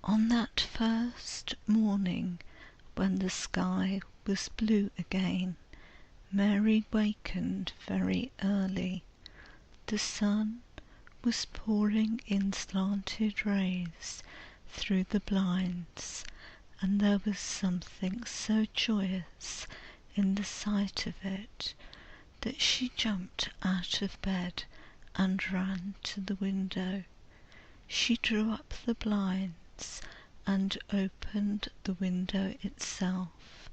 On that first morning, when the sky was blue again, Mary wakened very early. The sun was pouring in slanted rays through the blinds, and there was something so joyous in the sight of it that she jumped out of bed and ran to the window. She drew up the blinds and opened the window itself,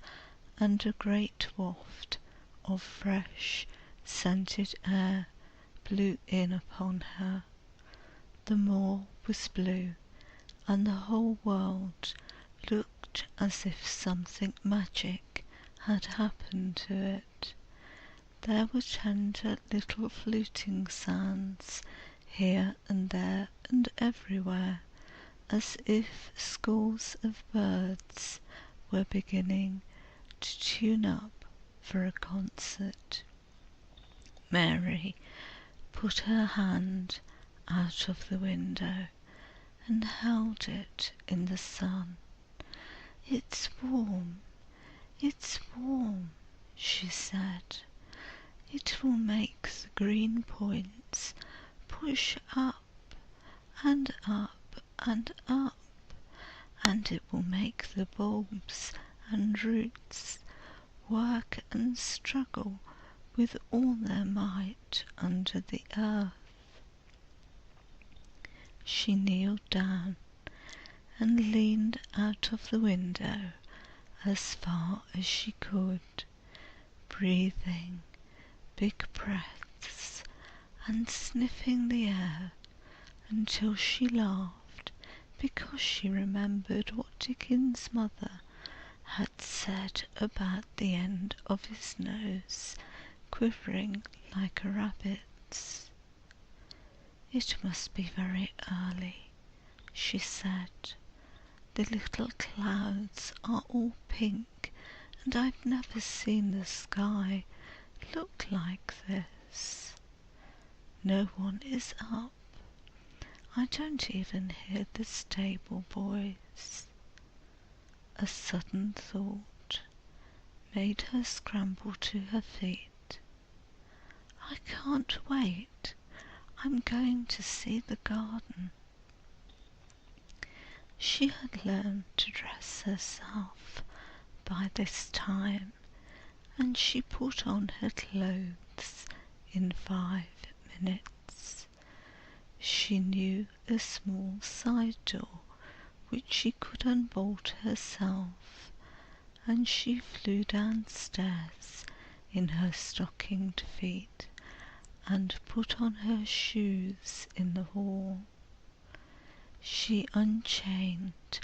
and a great waft of fresh, scented air blew in upon her. The moor was blue, and the whole world looked as if something magic had happened to it. There were tender little fluting sounds here and there and everywhere, as if scores of birds were beginning to tune up for a concert. Mary put her hand out of the window and held it in the sun. "It's warm, it's warm," she said. "It will make the green points push up and up and up, and it will make the bulbs and roots work and struggle with all their might under the earth." She kneeled down and leaned out of the window as far as she could, breathing big breaths and sniffing the air until she laughed because she remembered what Dickens's mother had said about the end of his nose quivering like a rabbit's. "It must be very early," she said. "The little clouds are all pink, and I've never seen the sky look like this. No one is up. I don't even hear the stable boys." A sudden thought made her scramble to her feet. "I can't wait. I'm going to see the garden." She had learned to dress herself by this time, and she put on her clothes in 5 minutes. She knew a small side door which she could unbolt herself, and she flew downstairs in her stockinged feet and put on her shoes in the hall. She unchained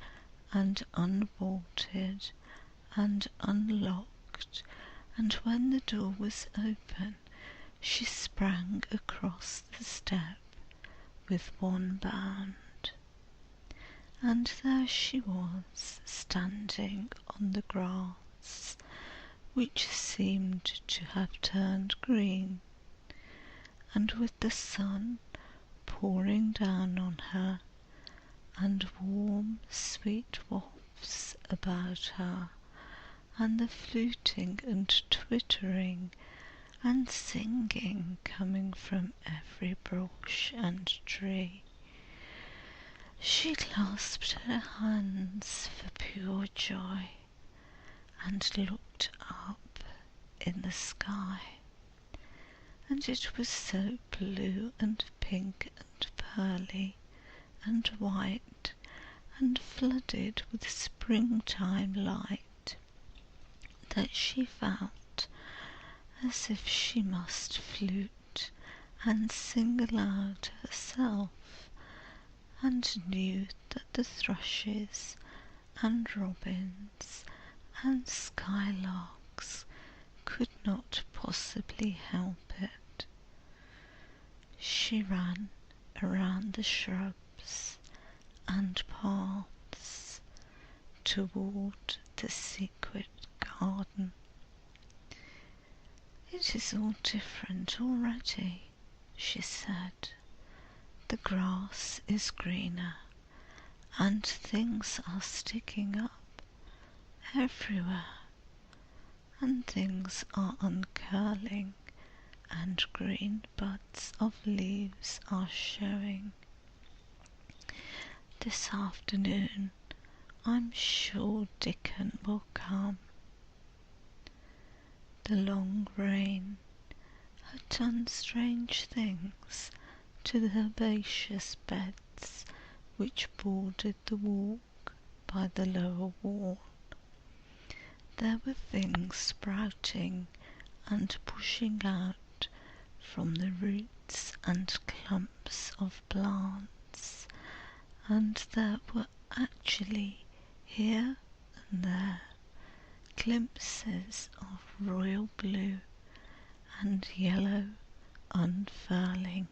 and unbolted and unlocked, and when the door was open, she sprang across the step with one bound, and there she was, standing on the grass, which seemed to have turned green, and with the sun pouring down on her, and warm, sweet wafts about her, and the fluting and twittering and singing coming from every bush and tree. She clasped her hands for pure joy and looked up in the sky, and it was so blue and pink and pearly and white and flooded with springtime light that she felt as if she must flute and sing aloud herself, and knew that the thrushes and robins and skylarks could not possibly help it. She ran around the shrubs and paths toward the secret garden. "It is all different already," she said. "The grass is greener, and things are sticking up everywhere, and things are uncurling, and green buds of leaves are showing. This afternoon I'm sure Dickon will come. The long rain had done strange things to the herbaceous beds which bordered the walk by the lower wall. There were things sprouting and pushing out from the roots and clumps of plants, and there were actually here and there glimpses of royal blue and yellow unfurling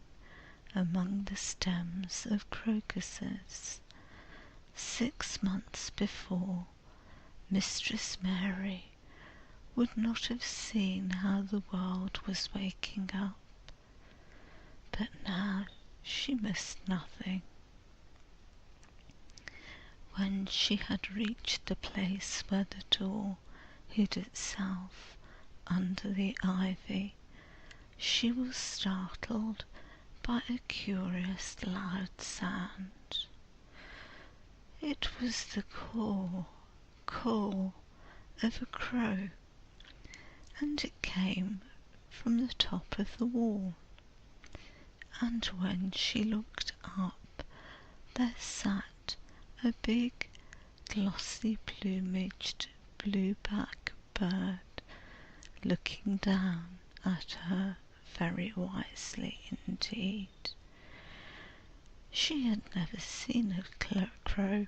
among the stems of crocuses. 6 months before, Mistress Mary would not have seen how the world was waking up, but now she missed nothing. When she had reached the place where the door hid itself under the ivy, she was startled by a curious loud sound. It was the caw of a crow, and it came from the top of the wall, and when she looked up, there sat a big, glossy plumaged blue-back bird, looking down at her very wisely indeed. She had never seen a crow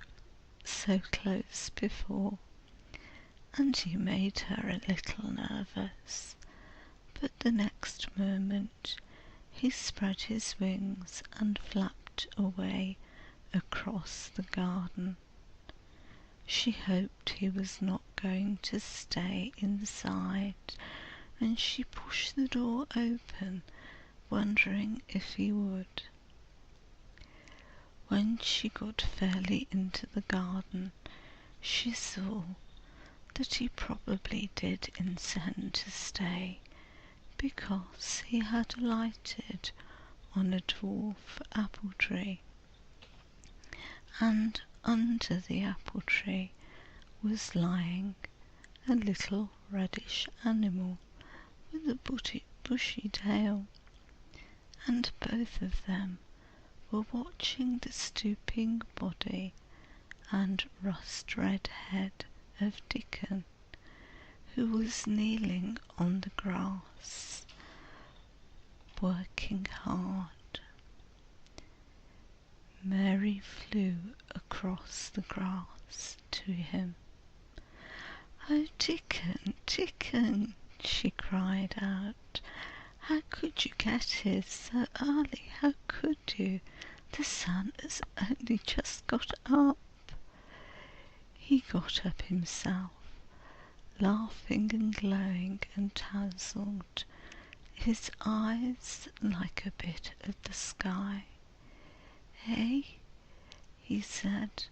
so close before, and he made her a little nervous, but the next moment he spread his wings and flapped away across the garden. She hoped he was not going to stay inside, and she pushed the door open, wondering if he would. When she got fairly into the garden, she saw that he probably did intend to stay, because he had alighted on a dwarf apple tree, and under the apple tree was lying a little reddish animal with a bushy tail, and both of them were watching the stooping body and rust-red head of Dickon, who was kneeling on the grass, working hard. Mary flew across the grass to him. "Oh, Dickon, Dickon," she cried out, "how could you get here so early? How could you? The sun has only just got up." He got up himself, laughing and glowing and tousled, his eyes like a bit of the sky. "Eh?" he said,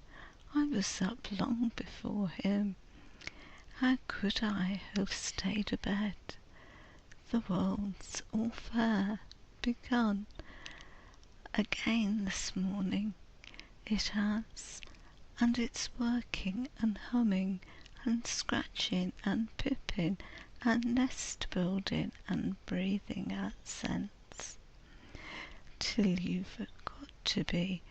"I was up long before him. How could I have stayed abed? The world's all fair begun again this morning. It has, and it's working and humming and scratching and pipping and nest-building and breathing out scents, till you've got to be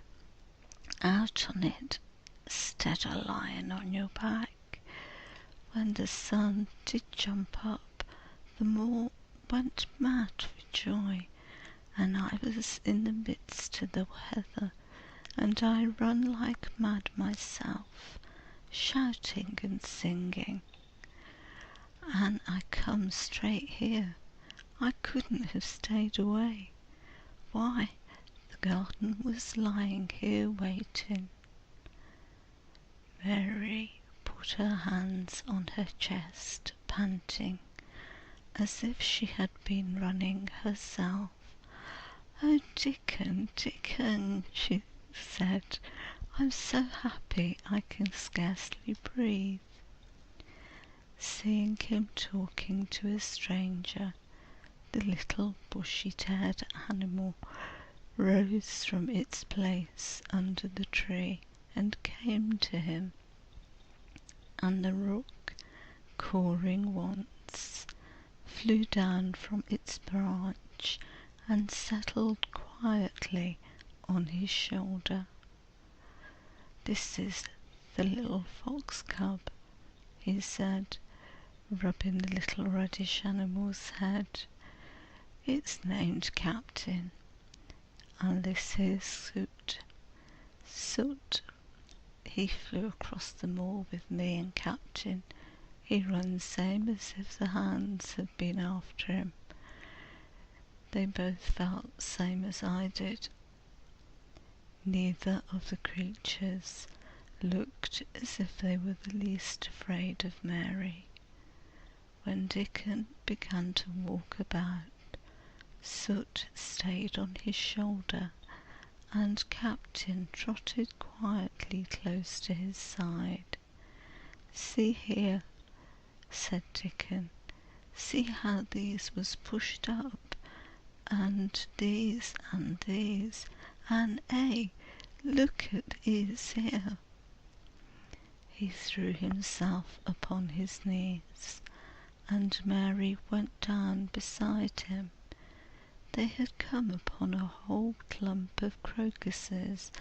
out on it, stead o' lying on your back. When the sun did jump up, the moor went mad for joy, and I was in the midst of the heather, and I run like mad myself, shouting and singing. And I come straight here. I couldn't have stayed away. Why, the garden was lying here waiting." Mary put her hands on her chest, panting, as if she had been running herself. "Oh, Dickon, Dickon," she said, I'm so happy I can scarcely breathe." Seeing him talking to a stranger, the little bushy-tailed animal rose from its place under the tree and came to him, and the rook, cawing once, flew down from its branch and settled quietly on his shoulder. "This is the little fox cub," he said, rubbing the little reddish animal's head. "It's named Captain, and this here's Soot. Soot, he flew across the moor with me and Captain. He runs same as if the hounds had been after him. They both felt same as I did." Neither of the creatures looked as if they were the least afraid of Mary. When Dickon began to walk about, Soot stayed on his shoulder, and Captain trotted quietly close to his side. "See here," said Dickon. "See how these was pushed up, and these, and look at his here." He threw himself upon his knees, and Mary went down beside him. They had come upon a whole clump of crocuses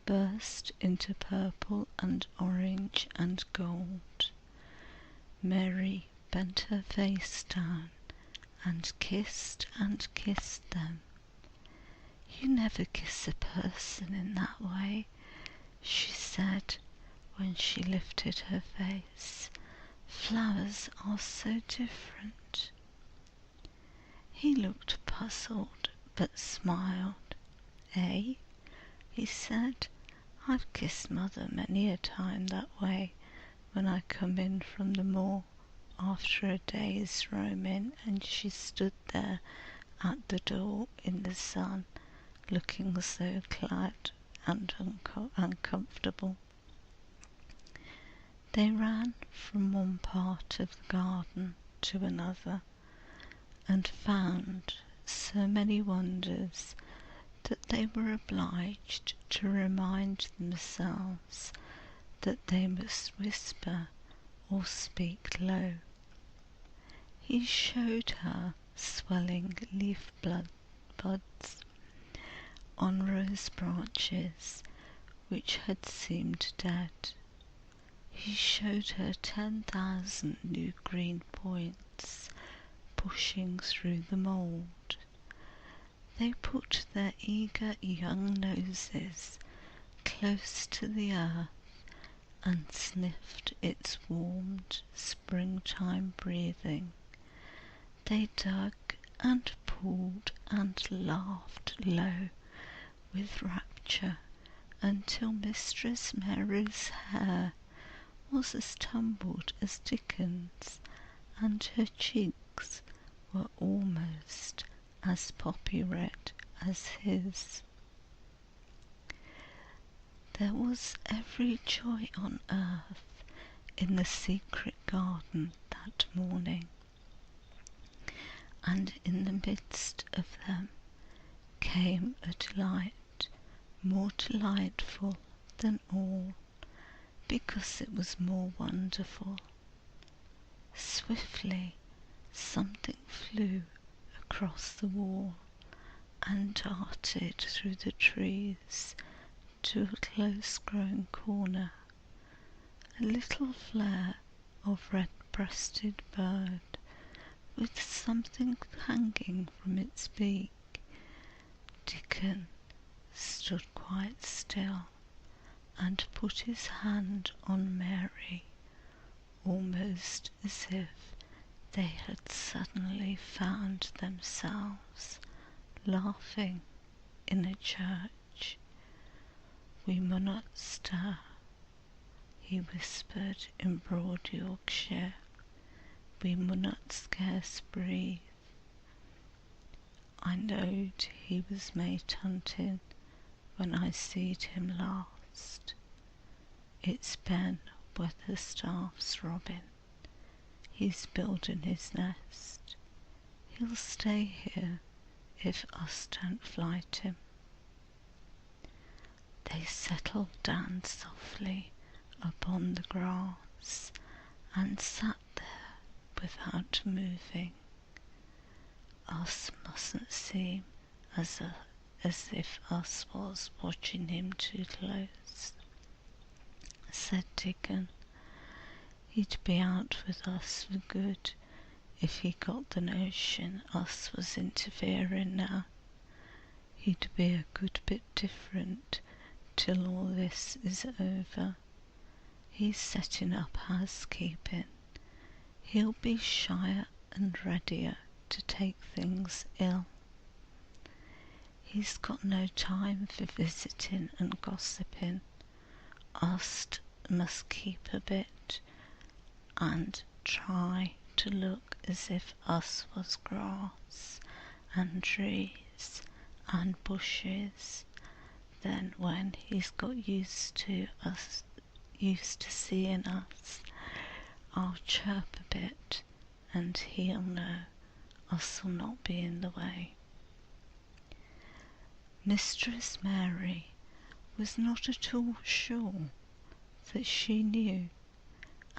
burst into purple and orange and gold. Mary bent her face down and kissed them. "You never kiss a person in that way," she said when she lifted her face. "Flowers are so different." He looked puzzled, but smiled. "Eh?" he said. "I've kissed Mother many a time that way, when I come in from the moor after a day's roaming, and she stood there at the door in the sun, looking so glad and uncomfortable." They ran from one part of the garden to another, and found so many wonders that they were obliged to remind themselves that they must whisper or speak low. He showed her swelling leaf buds on rose branches which had seemed dead. He showed her 10,000 new green points pushing through the mould. They put their eager young noses close to the earth and sniffed its warm springtime breathing. They dug and pulled and laughed low with rapture until Mistress Mary's hair was as tumbled as Dickon's, and her cheeks were almost as poppy red as his. There was every joy on earth in the secret garden that morning, and in the midst of them came a delight more delightful than all, because it was more wonderful. Swiftly something flew across the wall and darted through the trees to a close-grown corner. A little flare of red-breasted bird, with something hanging from its beak. Dickon stood quite still and put his hand on Mary, almost as if they had suddenly found themselves laughing in a church. "We munnot stir," he whispered in broad Yorkshire. "We munnot scarce breathe." I knowed he was mate hunting when I seed him last. it's Ben Weatherstaff's robin. He's building his nest. He'll stay here if us don't flight him. They settled down softly upon the grass and sat there without moving. Us mustn't seem as if us was watching him too close, said Dickon. He'd be out with us for good if he got the notion us was interfering now. He'd be a good bit different till all this is over. He's setting up housekeeping. He'll be shyer and readier to take things ill. He's got no time for visiting and gossiping. Us must keep a bit and try to look as if us was grass and trees and bushes. Then when he's got used to seeing us, I'll chirp a bit and he'll know us'll not be in the way. Mistress Mary was not at all sure that she knew,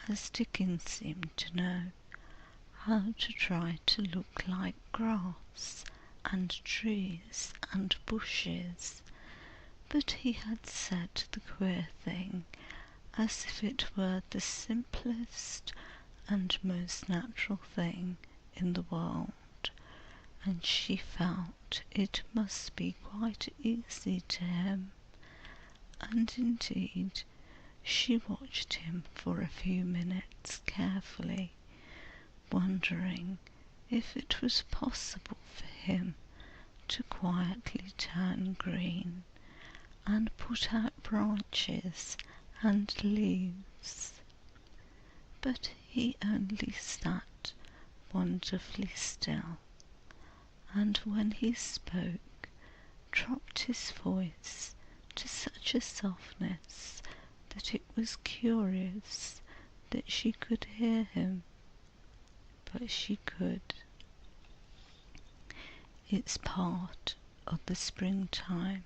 as Dickon seemed to know, how to try to look like grass and trees and bushes, but he had said the queer thing as if it were the simplest and most natural thing in the world, and she felt it must be quite easy to him, and indeed she watched him for a few minutes carefully, wondering if it was possible for him to quietly turn green and put out branches and leaves. But he only sat wonderfully still, and when he spoke, dropped his voice to such a softness that it was curious that she could hear him, but she could. It's part of the springtime,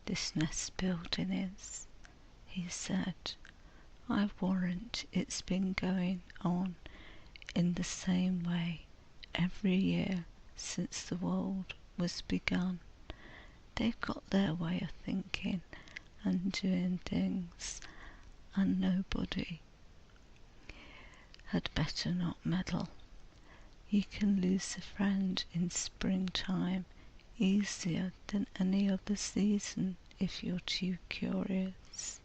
this nest building is, he said. I warrant it's been going on in the same way every year since the world was begun. They've got their way of thinking and doing things, and nobody had better not meddle. You can lose a friend in springtime easier than any other season if you're too curious.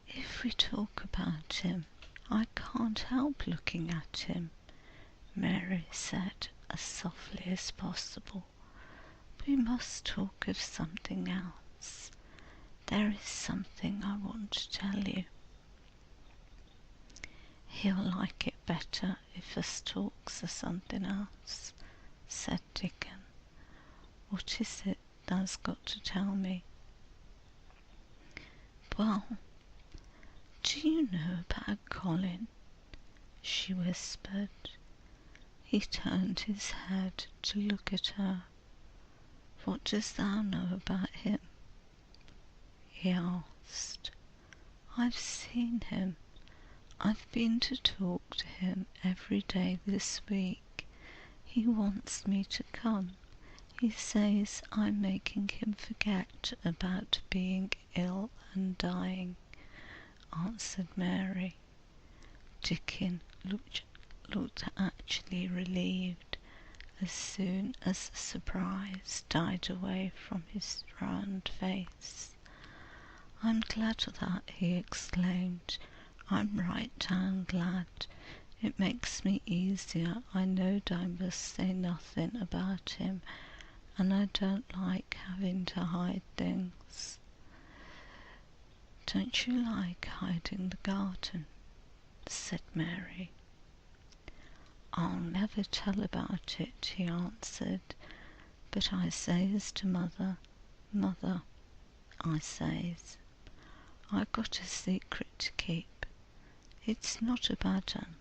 If we talk about him, I can't help looking at him, Mary said as softly as possible. We must talk of something else. There is something I want to tell you. He'll like it better if us talks of something else, said Dickon. What is it thou's got to tell me? Well, do you know about Colin? She whispered. He turned his head to look at her. What dost thou know about him? He asked. I've seen him. I've been to talk to him every day this week. He wants me to come. He says I'm making him forget about being ill and dying, answered Mary. Dickon looked actually relieved as soon as the surprise died away from his round face. I'm glad of that, he exclaimed. I'm right down glad. It makes me easier. I knowed I must say nothing about him, and I don't like having to hide things. Don't you like hiding the garden? Said Mary. I'll never tell about it, he answered, but I says to mother, Mother, I says, I've got a secret to keep. It's not a bad un,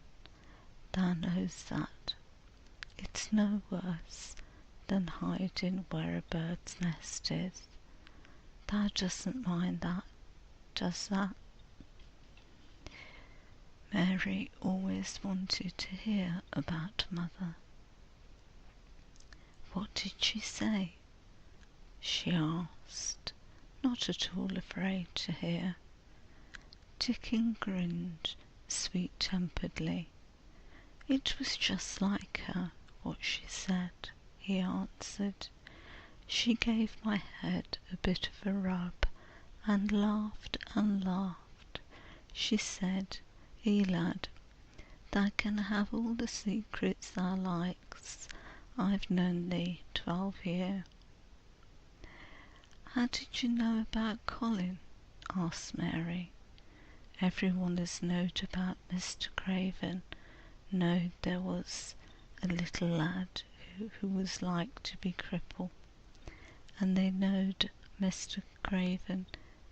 thou knows that. It's no worse than hiding where a bird's nest is. Thou doesn't mind that, does that? Mary always wanted to hear about Mother. What did she say? She asked, not at all afraid to hear. Dickon grinned sweet-temperedly. It was just like her, what she said, he answered. She gave my head a bit of a rub, and laughed and laughed. She said, lad, thou can have all the secrets thou likes. I've known thee 12 year. How did you know about Colin? Asked Mary. Everyone has knowed about Mr. Craven, knowed there was a little lad who was like to be cripple, and they knowed Mr. Craven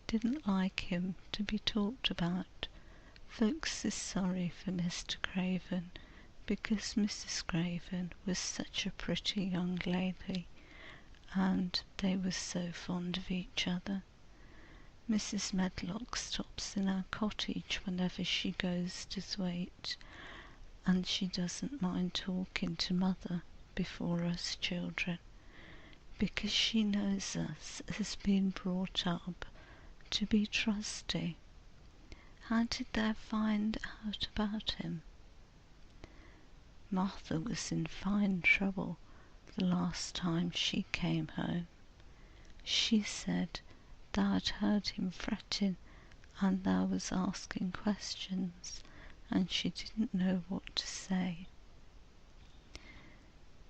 didn't like him to be talked about. Folks is sorry for Mr. Craven, because Mrs. Craven was such a pretty young lady, and they were so fond of each other. Mrs. Medlock stops in our cottage whenever she goes to Thwaite, and she doesn't mind talking to Mother before us children, because she knows us as being brought up to be trusty. How did thou find out about him? Martha was in fine trouble the last time she came home. She said thou'd heard him fretting, and thou was asking questions, and she didn't know what to say.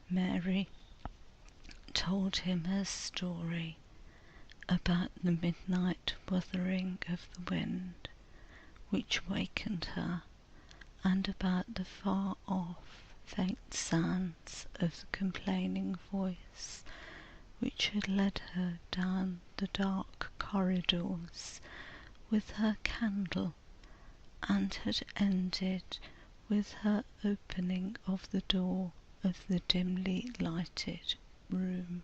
Mary told him her story about the midnight wuthering of the wind, which wakened her, and about the far-off faint sounds of the complaining voice which had led her down the dark corridors with her candle, and had ended with her opening of the door of the dimly lighted room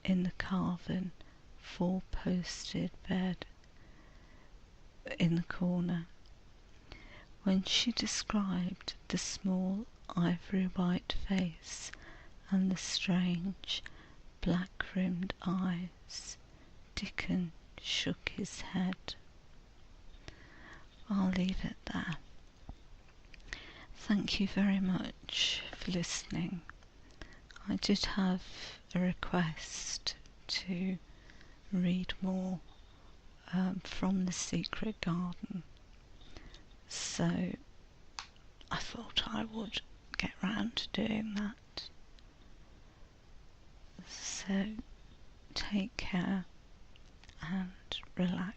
in the carven four-posted bed in the corner, when she described the small ivory-white face and the strange black-rimmed eyes. Dickon shook his head. I'll leave it there. Thank you very much for listening. I did have a request to read more from The Secret Garden, so I thought I would get round to doing that. So take care and relax.